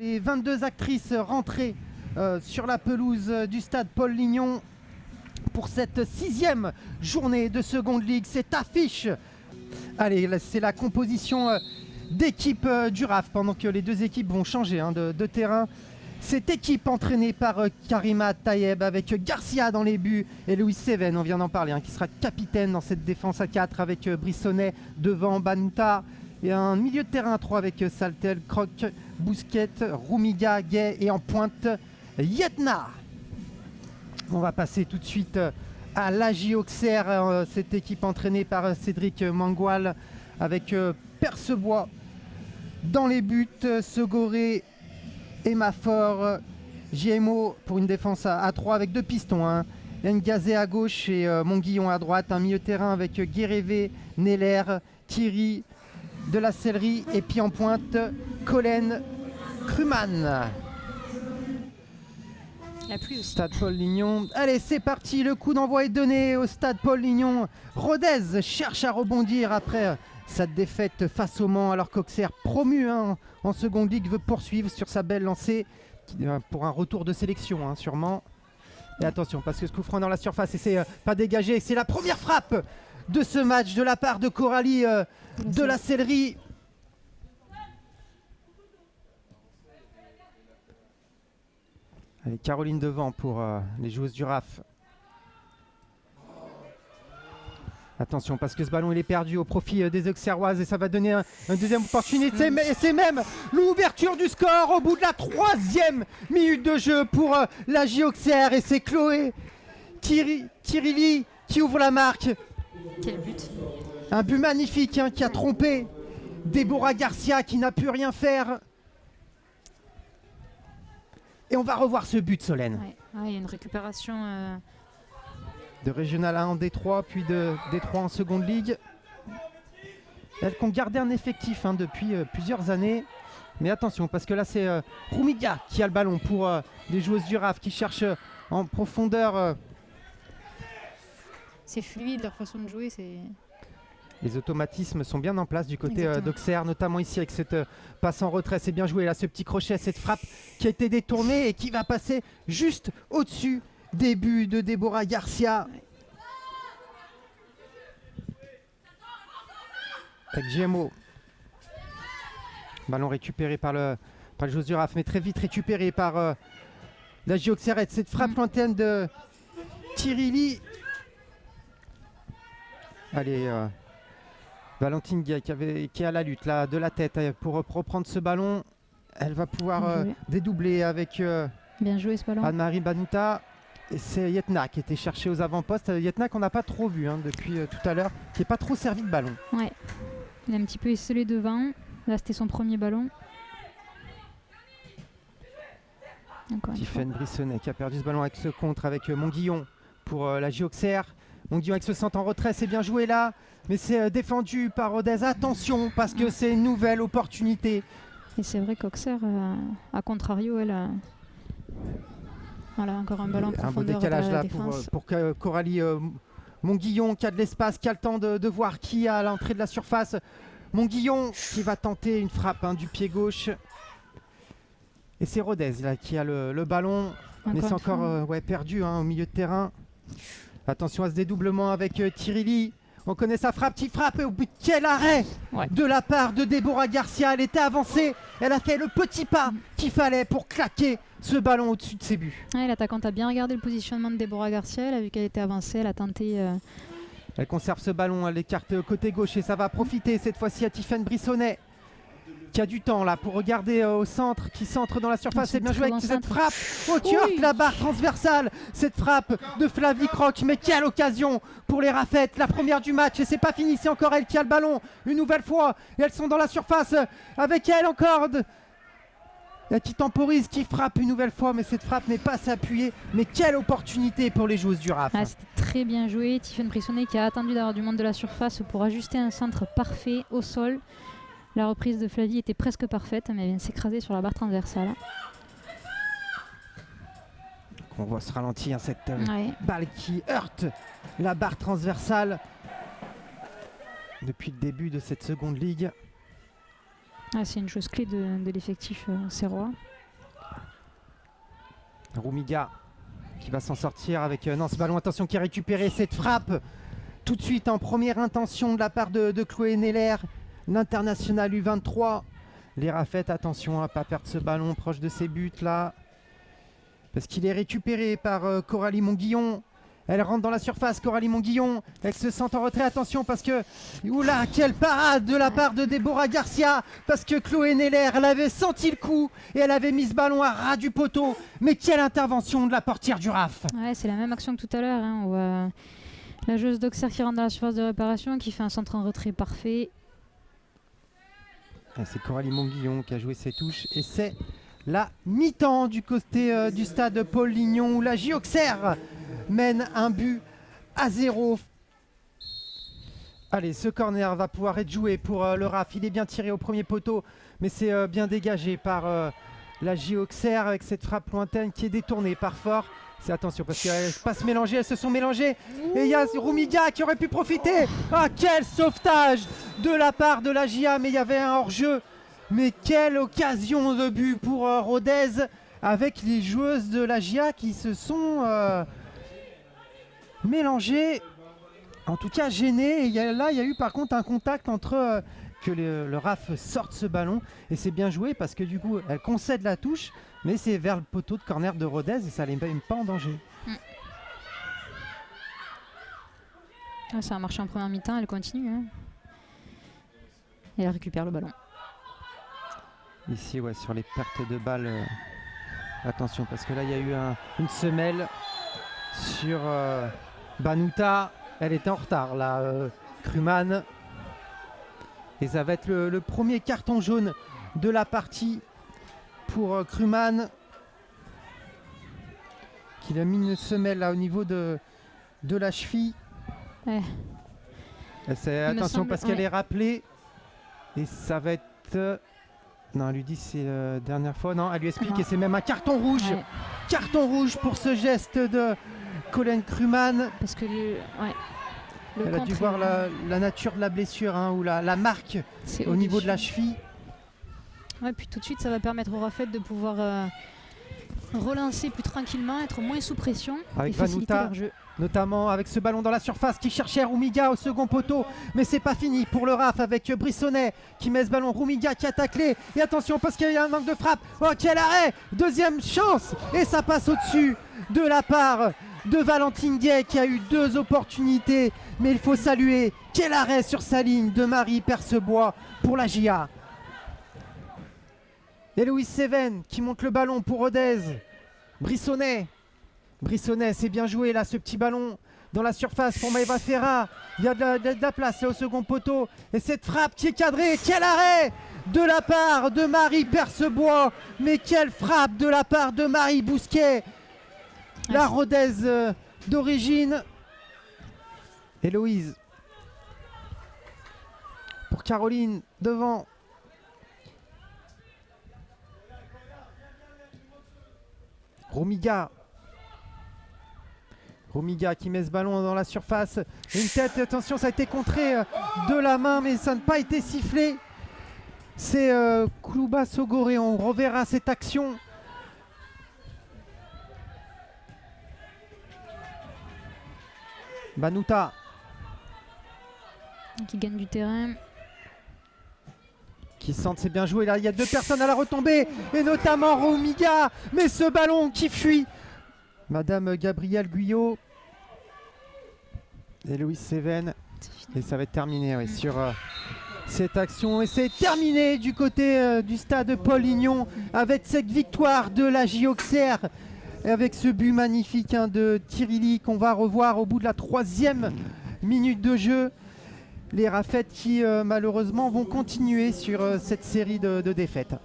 Les 22 actrices rentrées sur la pelouse du stade Paul Lignon pour cette 6e journée de Seconde Ligue. Cette affiche, allez, c'est la composition d'équipe du RAF pendant que les deux équipes vont changer de terrain. Cette équipe entraînée par Karima Tayeb avec Garcia dans les buts et Louis Seven, on vient d'en parler, qui sera capitaine dans cette défense à 4 avec Brissonnet devant Banouta. Et un milieu de terrain à 3 avec Saltel, Croc, Bousquet, Roumiga, Gay et en pointe Yetna. On va passer tout de suite à l'AJ Auxerre, cette équipe entraînée par Cédric Mangual avec Percebois dans les buts, Segoré, Emafor, JMO pour une défense à 3 avec 2 pistons. Ngazé à gauche et Monguillon à droite. Un milieu de terrain avec Guérévé, Neller, Thierry, de la Sellerie et puis en pointe Collen Kruman. La pluie aussi. Stade Paul Lignon. Allez, c'est parti, le coup d'envoi est donné au stade Paul Lignon. Rodez cherche à rebondir après sa défaite face au Mans, alors qu'Auxerre, promu en seconde ligue, veut poursuivre sur sa belle lancée pour un retour de sélection sûrement. Et attention, parce que ce coup franc dans la surface et c'est pas dégagé. C'est la première frappe de ce match de la part de Coralie de la Sellerie. Allez, Caroline devant pour les joueuses du RAF. Attention, parce que ce ballon il est perdu au profit des Auxerroises et ça va donner une deuxième opportunité. Et c'est même l'ouverture du score au bout de la 3e minute de jeu pour l'AJ Auxerre. Et c'est Chloé Tirili qui ouvre la marque. Quel but! Un but magnifique qui a trompé Déborah Garcia qui n'a pu rien faire. Et on va revoir ce but, Solène. Ouais. Il y a une récupération de Régional 1 en D3, puis de D3 en Seconde Ligue. Elles ont gardé un effectif depuis plusieurs années. Mais attention, parce que là, c'est Roumiga qui a le ballon pour les joueuses du RAF qui cherchent en profondeur. C'est fluide, leur façon de jouer. Les automatismes sont bien en place du côté d'Auxerre, notamment ici avec cette passe en retrait. C'est bien joué là, ce petit crochet, cette frappe qui a été détournée et qui va passer juste au-dessus des buts de Déborah Garcia. Ouais. Avec GMO. Ballon récupéré par le joueur du RAF, mais très vite récupéré par l'AJ Auxerre. Cette frappe lointaine de Tirili. Allez, Valentine qui est à la lutte là, de la tête pour reprendre ce ballon. Elle va pouvoir dédoubler avec bien joué ce ballon. Anne-Marie Banouta. Et c'est Yetna qui était cherché aux avant-postes. Yetna qu'on n'a pas trop vu depuis tout à l'heure, qui n'est pas trop servi de ballon. Ouais, il a un petit peu esselé devant. Là, c'était son premier ballon. Tiffaine Brissonnet qui a perdu ce ballon avec ce contre avec Monguillon pour l'AJ Auxerre. Monguillon avec ce centre en retrait, c'est bien joué là. Mais c'est défendu par Rodez. Attention, parce que c'est une nouvelle opportunité. Et c'est vrai qu'Auxerre, à contrario, elle a... Voilà, encore un ballon en profondeur. Un beau décalage là pour Coralie Monguillon qui a de l'espace, qui a le temps de voir qui a à l'entrée de la surface. Monguillon qui va tenter une frappe du pied gauche. Et c'est Rodez là, qui a le ballon. Mais c'est encore perdu au milieu de terrain. Attention à ce dédoublement avec Tirili. On connaît sa frappe, qui frappe et au but, quel arrêt de la part de Déborah Garcia. Elle était avancée, elle a fait le petit pas qu'il fallait pour claquer ce ballon au-dessus de ses buts. Ouais, l'attaquante a bien regardé le positionnement de Déborah Garcia, elle a vu qu'elle était avancée, elle a tenté... Elle conserve ce ballon, elle l'écarte côté gauche et ça va profiter cette fois-ci à Tiffaine Brissonnet qui a du temps là pour regarder au centre, qui centre dans la surface. C'est bien joué avec cette frappe au cœur de la barre transversale. Cette frappe de Flavie Croc, mais quelle occasion pour les Rafettes, la première du match. Et c'est pas fini, c'est encore elle qui a le ballon une nouvelle fois. Et elles sont dans la surface avec elle encore. Qui temporise, qui frappe une nouvelle fois, mais cette frappe n'est pas s'appuyer. Mais quelle opportunité pour les joueuses du RAF. C'était très bien joué. Tiffaine Brissonnet qui a attendu d'avoir du monde de la surface pour ajuster un centre parfait au sol. La reprise de Flavie était presque parfaite, mais elle vient s'écraser sur la barre transversale. On voit se ralentir cette balle qui heurte la barre transversale depuis le début de cette seconde ligue. C'est une chose clé de l'effectif serrois. Roumiga qui va s'en sortir avec non, ce ballon, attention, qui est récupéré, cette frappe tout de suite en première intention de la part de Chloé Neller, l'international U23. Les Rafettes, attention à ne pas perdre ce ballon proche de ses buts là, parce qu'il est récupéré par Coralie Monguillon. Elle rentre dans la surface, Coralie Monguillon, elle se sent en retrait, attention parce que, oula, quelle parade de la part de Déborah Garcia, parce que Chloé Neller, elle avait senti le coup et elle avait mis ce ballon à ras du poteau, mais quelle intervention de la portière du RAF. Ouais, c'est la même action que tout à l'heure, hein. On voit la joueuse d'Auxerre qui rentre dans la surface de réparation, qui fait un centre en retrait parfait. C'est Coralie Monguillon qui a joué ses touches et c'est la mi-temps du côté du stade Paul Lignon où la Auxerre mène 1-0. Allez, ce corner va pouvoir être joué pour le RAF. Il est bien tiré au premier poteau, mais c'est bien dégagé par la Auxerre avec cette frappe lointaine qui est détournée par Fort. C'est attention parce qu'elles ne pas se mélanger, elles se sont mélangées. Et il y a Roumiga qui aurait pu profiter. Ah, quel sauvetage de la part de la GIA, mais il y avait un hors-jeu. Mais quelle occasion de but pour Rodez avec les joueuses de la GIA qui se sont mélangées, en tout cas gênées. Et là, il y a eu par contre un contact entre que le RAF sorte ce ballon. Et c'est bien joué parce que du coup, elle concède la touche, mais c'est vers le poteau de corner de Rodez et ça ne les met pas en danger. Ça a marché en première mi-temps, elle continue. Hein. Et elle récupère le ballon. Ici, ouais, sur les pertes de balles, attention parce que là, il y a eu une semelle sur Banouta. Elle était en retard, là, Kruman. Et ça va être le premier carton jaune de la partie pour Kruman, qui a mis une semelle là au niveau de la cheville. Ouais. Attention parce qu'elle est rappelée. Et ça va être... Non, elle lui dit c'est la dernière fois. Non, elle lui explique et c'est même un carton rouge. Ouais. Carton rouge pour ce geste de Colleen Kruman. Parce que elle a dû voir la nature de la blessure ou la marque au niveau de la cheville. Ouais, puis tout de suite, ça va permettre aux Rafettes de pouvoir relancer plus tranquillement, être moins sous pression avec et faciliter Banouta, leur jeu. Notamment avec ce ballon dans la surface qui cherchait Roumiga au second poteau, mais c'est pas fini pour le RAF avec Brissonnet qui met ce ballon, Roumiga qui a taclé et attention parce qu'il y a un angle de frappe. Oh, quel arrêt, deuxième chance et ça passe au-dessus de la part de Valentine Gay qui a eu 2 opportunités, mais il faut saluer quel arrêt sur sa ligne de Marie Percebois pour la GIA. Et Louise Seven qui monte le ballon pour Rodez. Brissonnet, c'est bien joué là, ce petit ballon dans la surface pour Maëva Ferrat. Il y a de la place là, au second poteau. Et cette frappe qui est cadrée. Quel arrêt de la part de Marie Percebois. Mais quelle frappe de la part de Marie Bousquet. La Rodez d'origine. Héloïse. Pour Caroline devant. Roumiga qui met ce ballon dans la surface. Une tête, attention, ça a été contré de la main, mais ça n'a pas été sifflé. C'est Klouba Sogoré, on reverra cette action. Banouta. Qui gagne du terrain. Qui sentent, c'est bien joué. Là, il y a 2 personnes à la retombée, et notamment Roumiga. Mais ce ballon qui fuit. Madame Gabrielle Guyot. Et Louise Seven. Et ça va être terminé sur cette action. Et c'est terminé du côté du stade Paul Lignon avec cette victoire de la Auxerre. Et avec ce but magnifique de Tirili qu'on va revoir au bout de la 3e minute de jeu. Les Rafettes qui malheureusement vont continuer sur cette série de défaites.